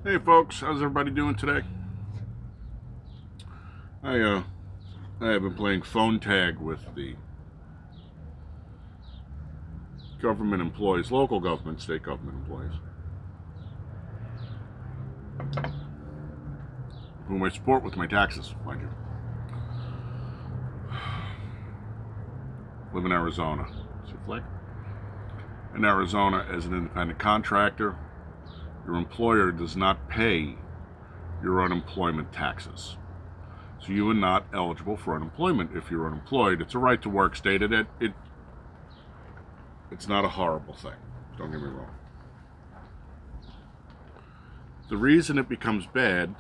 Hey folks, how's everybody doing today? I have been playing phone tag with the government employees, local government, state government employees, whom I support with my taxes, mind you. Live in Arizona. See a flag? In Arizona, as an independent contractor, your employer does not pay your unemployment taxes. So you are not eligible for unemployment if you're unemployed. It's a right to work state, and it's not a horrible thing. Don't get me wrong. The reason it becomes bad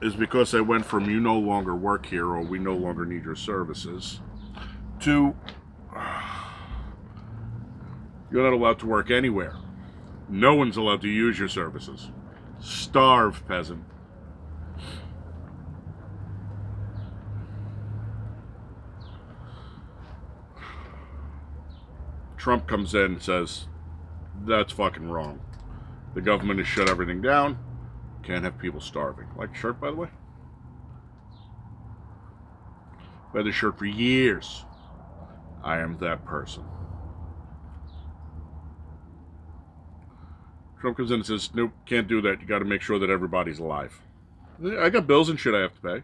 is because I went from you no longer work here or we no longer need your services to you're not allowed to work anywhere. No one's allowed to use your services. Starve, peasant. Trump comes in and says, that's fucking wrong. The government has shut everything down. Can't have people starving. Like the shirt, by the way? I've had this shirt for years. I am that person. Trump comes in and says, nope, can't do that. You got to make sure that everybody's alive. I got bills and shit I have to pay.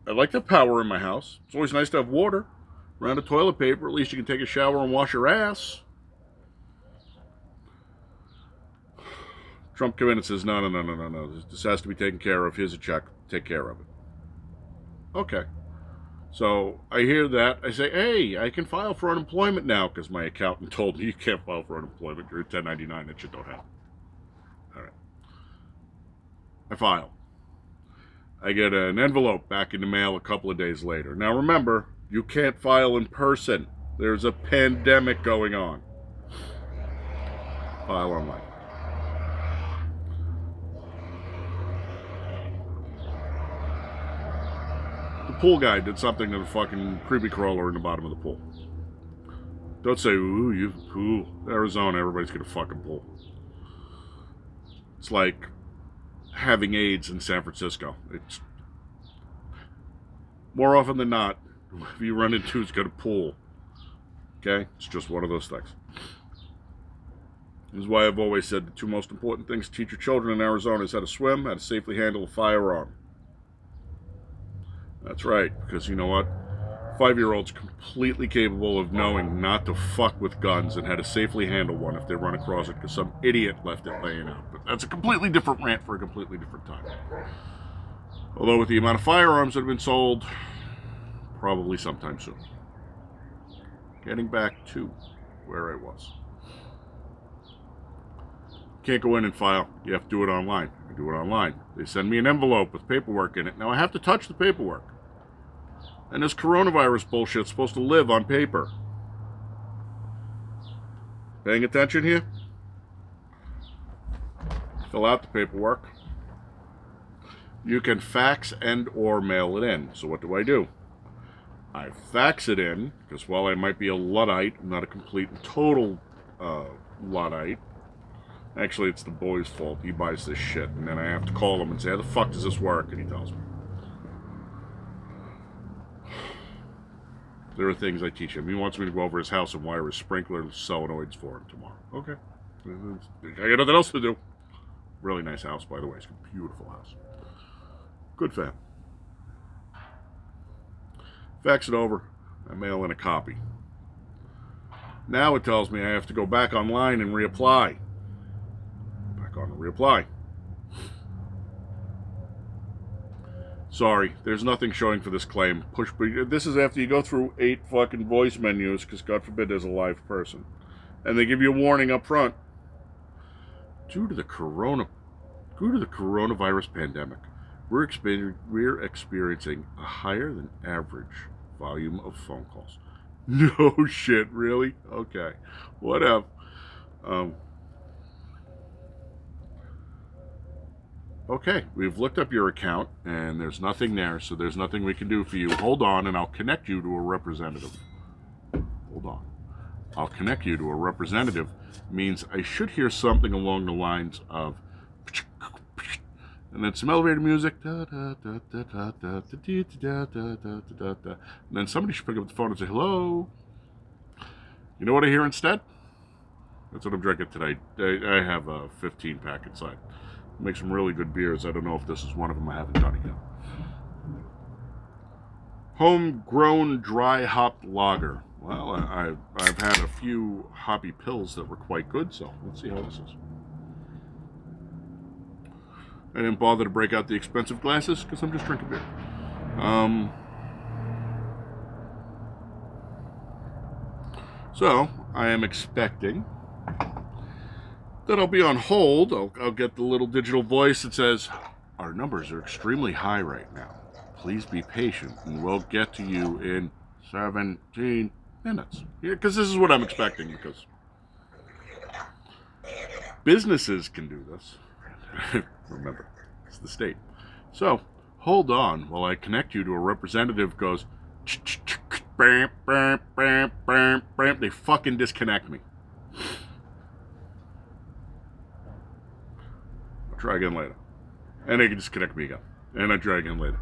I like to have power in my house. It's always nice to have water. Around the toilet paper, at least you can take a shower and wash your ass. Trump comes in and says, no. This has to be taken care of. Here's a check. Take care of it. Okay. So I hear that. I say, hey, I can file for unemployment now because my accountant told me you can't file for unemployment. You're a 1099. That shit don't happen. All right. I file. I get an envelope back in the mail a couple of days later. Now remember, you can't file in person. There's a pandemic going on. File online. The pool guy did something to the fucking creepy crawler in the bottom of the pool. Don't say, ooh, you pool. Arizona, everybody's gonna fucking pool. It's like having AIDS in San Francisco. It's more often than not, if you run into it's gonna pool. Okay? It's just one of those things. This is why I've always said the two most important things to teach your children in Arizona is how to swim, how to safely handle a firearm. That's right, because you know what? 5-year-olds completely capable of knowing not to fuck with guns and how to safely handle one if they run across it because some idiot left it laying out. But that's a completely different rant for a completely different time. Although with the amount of firearms that have been sold, probably sometime soon. Getting back to where I was. Can't go in and file. You have to do it online. I do it online. They send me an envelope with paperwork in it. Now I have to touch the paperwork. And this coronavirus bullshit's supposed to live on paper. Paying attention here? Fill out the paperwork. You can fax and or mail it in. So what do? I fax it in, because while I might be a Luddite, I'm not a complete and total Luddite. Actually, it's the boy's fault. He buys this shit. And then I have to call him and say, how the fuck does this work? And he tells me. There are things I teach him. He wants me to go over his house and wire his sprinkler solenoids for him tomorrow. Okay. I got nothing else to do. Really nice house, by the way. It's a beautiful house. Good fam. Fax it over. I mail in a copy. Now it tells me I have to go back online and reapply. Back on and reapply. Sorry, there's nothing showing for this claim. Push. This is after you go through 8 fucking voice menus, because God forbid there's a live person. And they give you a warning up front. Due to the coronavirus pandemic, we're experiencing a higher than average volume of phone calls. No shit, really? Okay. Whatever. Okay, we've looked up your account and there's nothing there, so there's nothing we can do for you. Hold on and I'll connect you to a representative. Hold on. I'll connect you to a representative means I should hear something along the lines of, and then some elevator music, and then somebody should pick up the phone and say, hello. You know what I hear instead? That's what I'm drinking today. I have a 15 pack inside. Make some really good beers. I don't know if this is one of them. I haven't done it yet. Homegrown dry hopped lager. Well, I've had a few hoppy pills that were quite good, so let's see how this is. I didn't bother to break out the expensive glasses because I'm just drinking beer. So I am expecting that I'll be on hold. I'll get the little digital voice that says, our numbers are extremely high right now. Please be patient and we'll get to you in 17 minutes. Yeah, because this is what I'm expecting, because businesses can do this. Remember, it's the state. So, hold on while I connect you to a representative goes, bam, bam, bam, bam, bam. They fucking disconnect me. I'll try again later. And they can disconnect me again. And I try again later.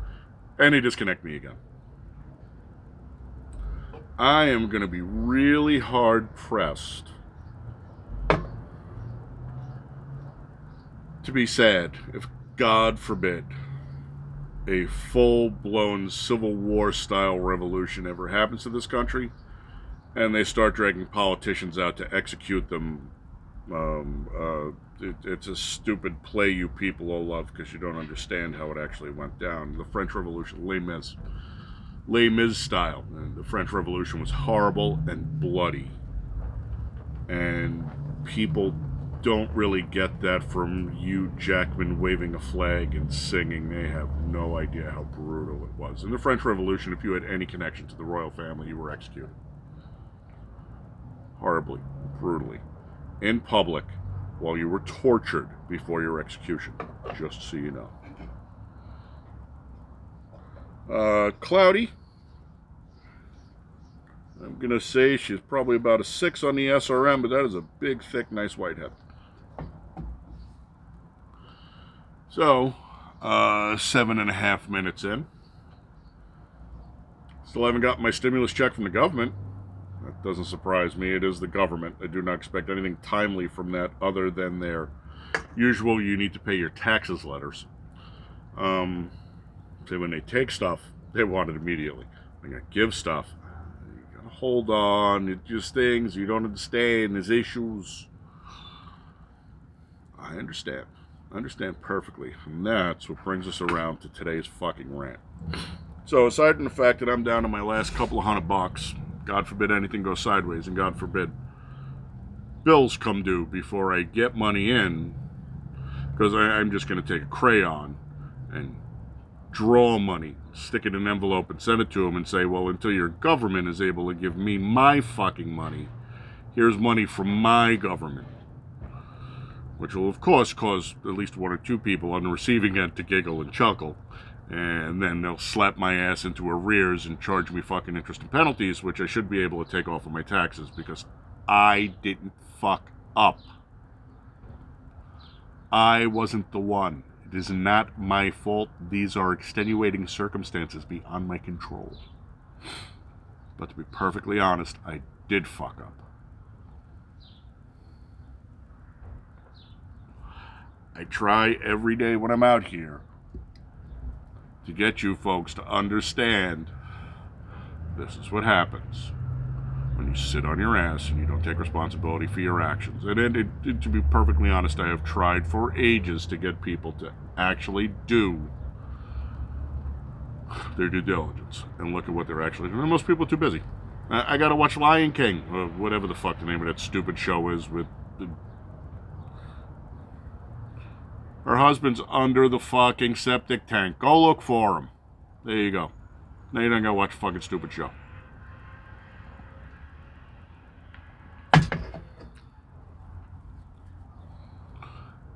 And they disconnect me again. I am going to be really hard pressed to be sad if, God forbid, a full-blown Civil War style revolution ever happens to this country and they start dragging politicians out to execute them. It's a stupid play you people all love because you don't understand how it actually went down. The French Revolution, Les Mis style. And the French Revolution was horrible and bloody. And people don't really get that from Hugh Jackman waving a flag and singing. They have no idea how brutal it was. In the French Revolution, if you had any connection to the royal family, you were executed. Horribly, brutally. In public, while you were tortured before your execution. Just so you know. Cloudy. I'm going to say she's probably about a 6 on the SRM, but that is a big, thick, nice whitehead. So, 7.5 minutes in. Still haven't got my stimulus check from the government. That doesn't surprise me. It is the government. I do not expect anything timely from that other than their usual you need to pay your taxes letters. So when they take stuff, they want it immediately. When they give stuff, you gotta hold on. It's just things you don't understand. There's issues. I understand. I understand perfectly. And that's what brings us around to today's fucking rant. So aside from the fact that I'm down to my last couple of $100, God forbid anything goes sideways, and God forbid bills come due before I get money in, because I'm just going to take a crayon and draw money, stick it in an envelope and send it to them and say, well, until your government is able to give me my fucking money, here's money from my government. Which will, of course, cause at least 1 or 2 people on the receiving end to giggle and chuckle. And then they'll slap my ass into arrears and charge me fucking interest and penalties, which I should be able to take off of my taxes because I didn't fuck up. I wasn't the one. It is not my fault. These are extenuating circumstances beyond my control. But to be perfectly honest, I did fuck up. I try every day when I'm out here to get you folks to understand this is what happens when you sit on your ass and you don't take responsibility for your actions. And to be perfectly honest, I have tried for ages to get people to actually do their due diligence and look at what they're actually doing. And most people are too busy. I gotta watch Lion King, or whatever the fuck the name of that stupid show is with her husband's under the fucking septic tank. Go look for him. There you go. Now you don't gotta watch a fucking stupid show.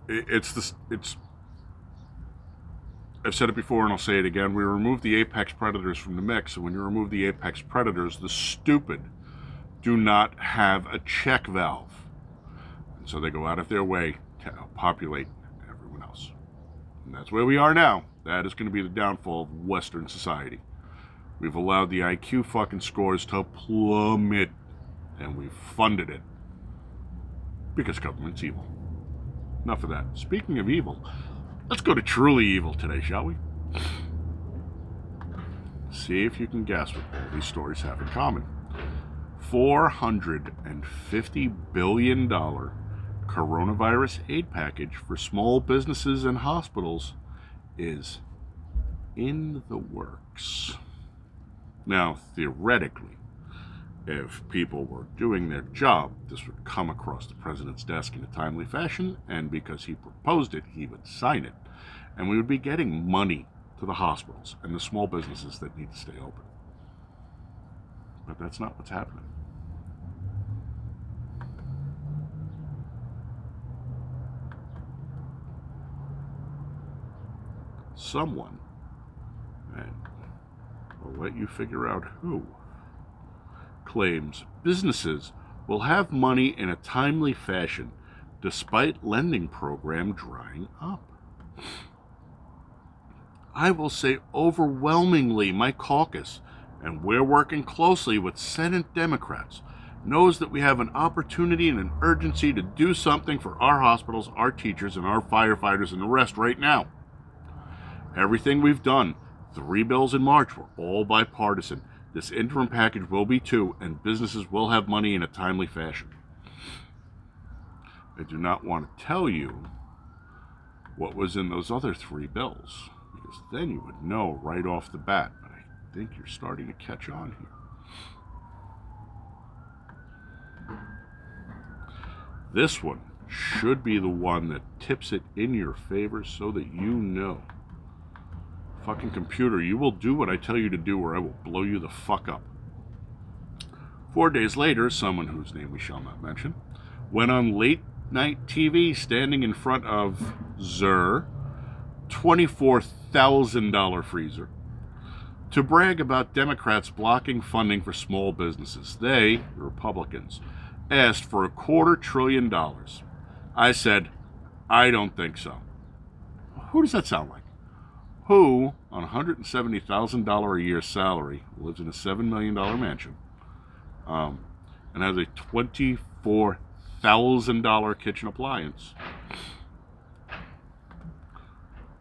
I've said it before and I'll say it again. We remove the apex predators from the mix, and when you remove the apex predators, the stupid do not have a check valve. And so they go out of their way to populate everyone else. And that's where we are now. That is going to be the downfall of Western society. We've allowed the IQ fucking scores to plummet, and we've funded it. Because government's evil. Enough of that. Speaking of evil, let's go to truly evil today, shall we? See if you can guess what all these stories have in common. $450 billion coronavirus aid package for small businesses and hospitals is in the works. Now, theoretically, if people were doing their job, this would come across the president's desk in a timely fashion, and because he proposed it, he would sign it, and we would be getting money to the hospitals and the small businesses that need to stay open. But that's not what's happening. Someone, and I'll let you figure out who, claims businesses will have money in a timely fashion despite lending program drying up. I will say overwhelmingly my caucus, and we're working closely with Senate Democrats, knows that we have an opportunity and an urgency to do something for our hospitals, our teachers, and our firefighters and the rest right now. Everything we've done, 3 bills in March, were all bipartisan. This interim package will be too, and businesses will have money in a timely fashion. I do not want to tell you what was in those other 3 bills, because then you would know right off the bat. But I think you're starting to catch on here. This one should be the one that tips it in your favor so that you know. Fucking computer, you will do what I tell you to do or I will blow you the fuck up. 4 days later, someone whose name we shall not mention went on late night TV standing in front of $24,000 freezer to brag about Democrats blocking funding for small businesses. They, the Republicans, asked for $250 billion. I said, I don't think so. Who does that sound like? Who, on $170,000 a year salary, lives in a $7 million mansion, and has a $24,000 kitchen appliance,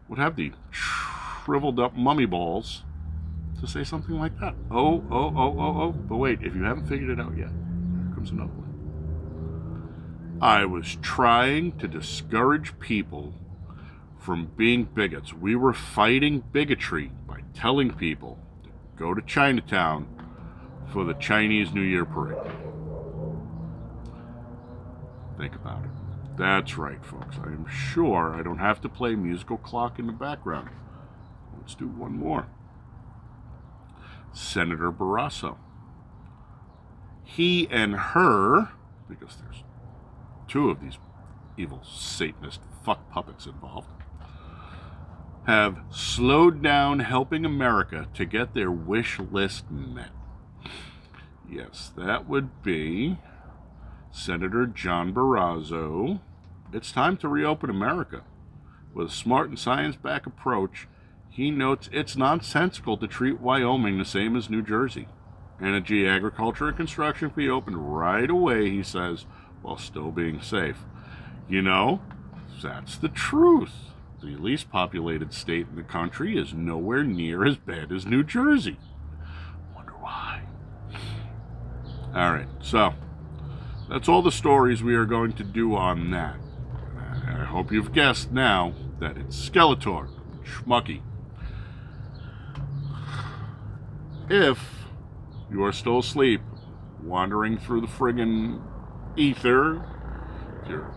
would have the shriveled up mummy balls to say something like that? Oh. But wait, if you haven't figured it out yet, here comes another one. I was trying to discourage people from being bigots. We were fighting bigotry by telling people to go to Chinatown for the Chinese New Year parade. Think about it. That's right, folks. I am sure I don't have to play musical clock in the background. Let's do one more. Senator Barrasso. He and her, because there's 2 of these evil Satanist fuck puppets involved, have slowed down helping America to get their wish list met. Yes, that would be Senator John Barrasso. It's time to reopen America. With a smart and science-backed approach, he notes it's nonsensical to treat Wyoming the same as New Jersey. Energy, agriculture, and construction be opened right away, he says, while still being safe. You know, that's the truth. The least populated state in the country is nowhere near as bad as New Jersey. Wonder why. All right, so that's all the stories we are going to do on that. I hope you've guessed now that it's Skeletor, Schmucky. If you are still asleep, wandering through the friggin' ether, your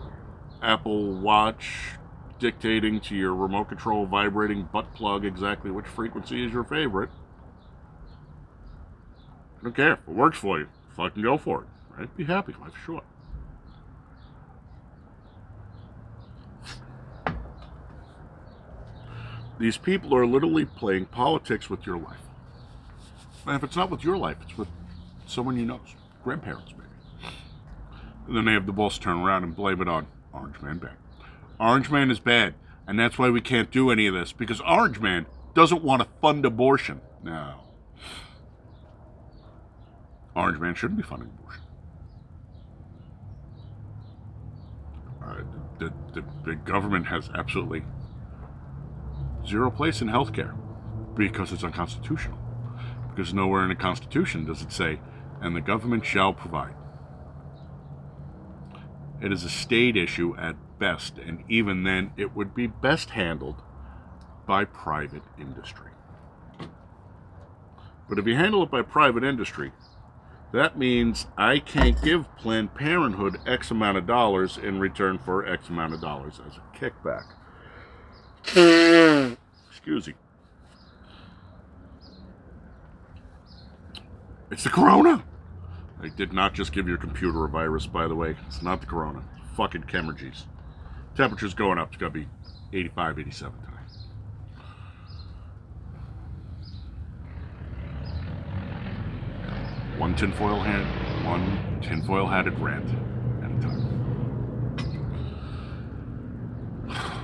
Apple Watch dictating to your remote control vibrating butt plug exactly which frequency is your favorite, I don't care. If it works for you, fucking go for it. Right? Be happy. Life's short. These people are literally playing politics with your life. And if it's not with your life, it's with someone you know. grandparents maybe. And then they have the balls to turn around and blame it on Orange Man bad. Orange Man is bad, and that's why we can't do any of this, because Orange Man doesn't want to fund abortion. No. Orange Man shouldn't be funding abortion. The government has absolutely zero place in healthcare because it's unconstitutional. Because nowhere in the Constitution does it say, and the government shall provide. It is a state issue at best, and even then it would be best handled by private industry. But if you handle it by private industry, that means I can't give Planned Parenthood X amount of dollars in return for X amount of dollars as a kickback. Excuse me. It's the corona. I did not just give your computer a virus, by the way. It's not the corona. It's fucking Chemergies. Temperature's going up. It's going to be 85, 87 tonight. One tinfoil hatted rant at a time.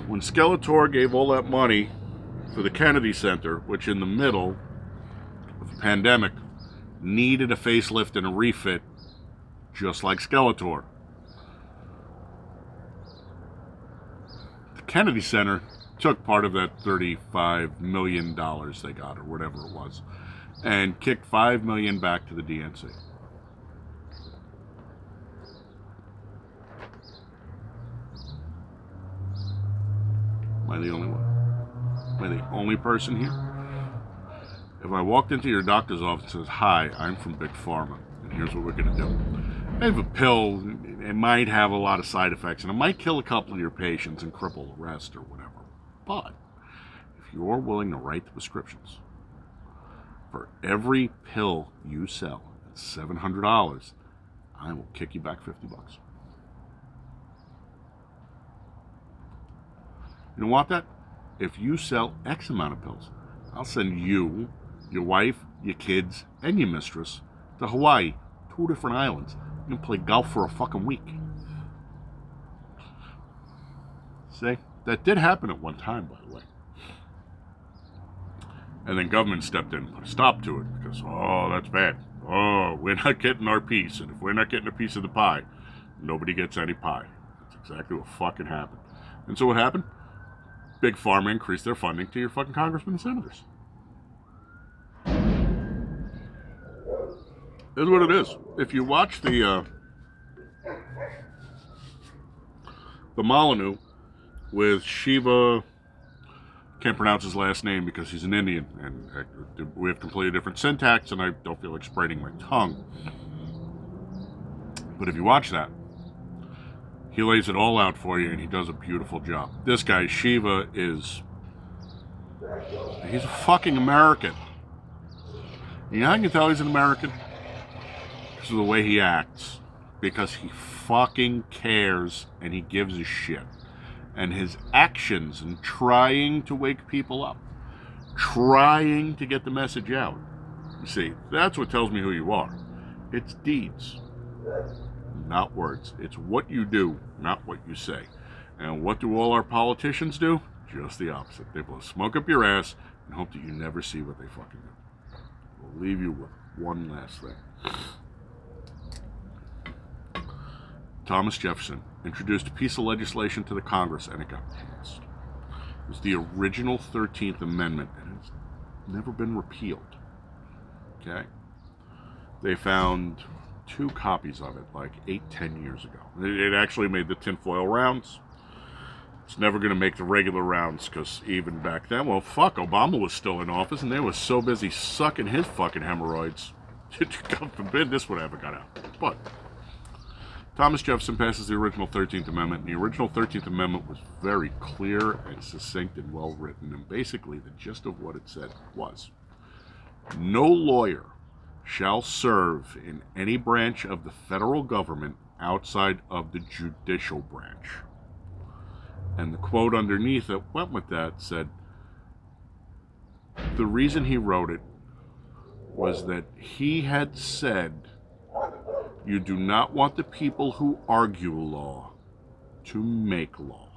When Skeletor gave all that money for the Kennedy Center, which in the middle of the pandemic needed a facelift and a refit, just like Skeletor. The Kennedy Center took part of that $35 million they got, or whatever it was, and kicked $5 million back to the DNC. Am I the only one? Am I the only person here? If I walked into your doctor's office and says, "Hi, I'm from Big Pharma, and here's what we're going to do. I have a pill, it might have a lot of side effects, and it might kill a couple of your patients and cripple the rest or whatever. But if you're willing to write the prescriptions, for every pill you sell at $700, I will kick you back $50. You don't want that? If you sell X amount of pills, I'll send you, your wife, your kids, and your mistress to Hawaii, 2 different islands. You can play golf for a fucking week. See? That did happen at one time, by the way. And then government stepped in and put a stop to it because, oh, that's bad. Oh, we're not getting our piece. And if we're not getting a piece of the pie, nobody gets any pie. That's exactly what fucking happened. And so what happened? Big Pharma increased their funding to your fucking congressmen and senators. That's what it is. If you watch the Molyneux with Shiva, can't pronounce his last name because he's an Indian, and we have completely different syntax, and I don't feel like spraining my tongue. But if you watch that, he lays it all out for you, and he does a beautiful job. This guy, Shiva, he's a fucking American. You know how I can tell he's an American? Because of the way he acts. Because he fucking cares, and he gives a shit. And his actions in trying to wake people up, trying to get the message out. You see, that's what tells me who you are. It's deeds, not words. It's what you do, not what you say. And what do all our politicians do? Just the opposite. They blow smoke up your ass and hope that you never see what they fucking do. We'll leave you with one last thing. Thomas Jefferson introduced a piece of legislation to the Congress, and it got passed. It was the original 13th Amendment, and it's never been repealed. Okay? They found 2 copies of it like 8-10 years ago. It actually made the tinfoil rounds. It's never going to make the regular rounds, because even back then, well, fuck, Obama was still in office, and they were so busy sucking his fucking hemorrhoids. God forbid this would ever got out. But Thomas Jefferson passes the original 13th Amendment, and the original 13th Amendment was very clear and succinct and well written, and basically the gist of what it said was, no lawyer shall serve in any branch of the federal government outside of the judicial branch. And the quote underneath that went with that said, the reason he wrote it was that he had said You do not want the people who argue law to make law.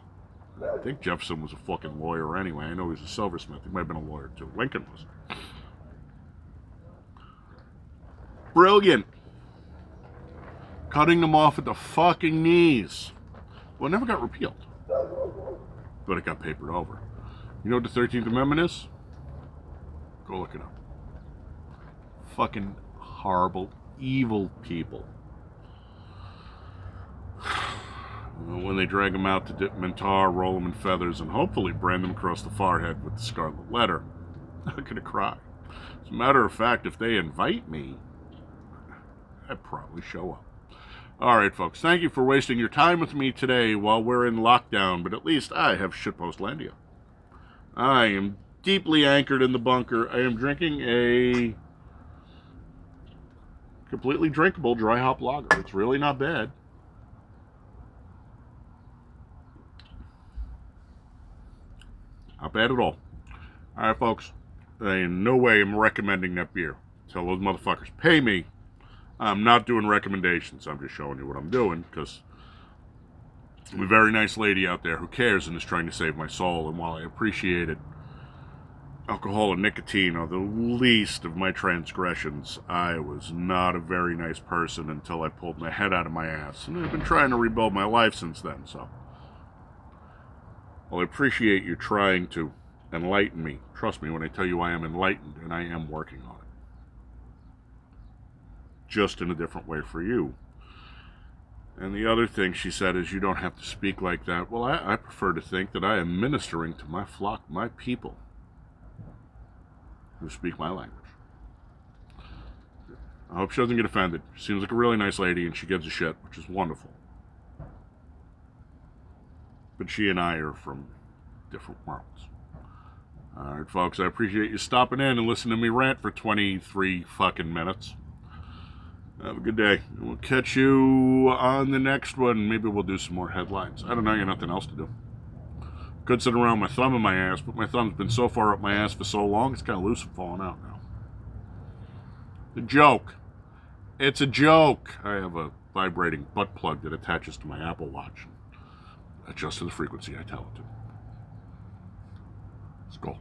I think Jefferson was a fucking lawyer anyway. I know he was a silversmith. He might have been a lawyer too. Lincoln was. Brilliant. Cutting them off at the fucking knees. Well, it never got repealed. But it got papered over. You know what the 13th Amendment is? Go look it up. Fucking horrible, evil people. When they drag them out to dip them in tar, roll them in feathers, and hopefully brand them across the forehead with the scarlet letter, I'm gonna cry. As a matter of fact, if they invite me, I'd probably show up. Alright, folks, thank you for wasting your time with me today while we're in lockdown, but at least I have Shitpostlandia. I am deeply anchored in the bunker. I am drinking a completely drinkable dry hop lager. It's really not bad. Not bad at all. Alright, folks, in no way am I recommending that beer. Tell those motherfuckers, pay me. I'm not doing recommendations. I'm just showing you what I'm doing, because I'm a very nice lady out there who cares and is trying to save my soul. And while I appreciate it, alcohol and nicotine are the least of my transgressions. I was not a very nice person until I pulled my head out of my ass. And I've been trying to rebuild my life since then, so. Well, I appreciate you trying to enlighten me. Trust me when I tell you I am enlightened, and I am working on it. Just in a different way for you. And the other thing she said is, you don't have to speak like that. Well, I prefer to think that I am ministering to my flock, my people, who speak my language. I hope she doesn't get offended. She seems like a really nice lady, and she gives a shit, which is wonderful. But she and I are from different worlds. Alright, folks, I appreciate you stopping in and listening to me rant for 23 fucking minutes. Have a good day. We'll catch you on the next one. Maybe we'll do some more headlines. I don't know, you got nothing else to do. Could sit around with my thumb in my ass, but my thumb's been so far up my ass for so long, it's kind of loose and falling out now. A joke. It's a joke. I have a vibrating butt plug that attaches to my Apple Watch. Adjust to the frequency I tell it to. Let's go.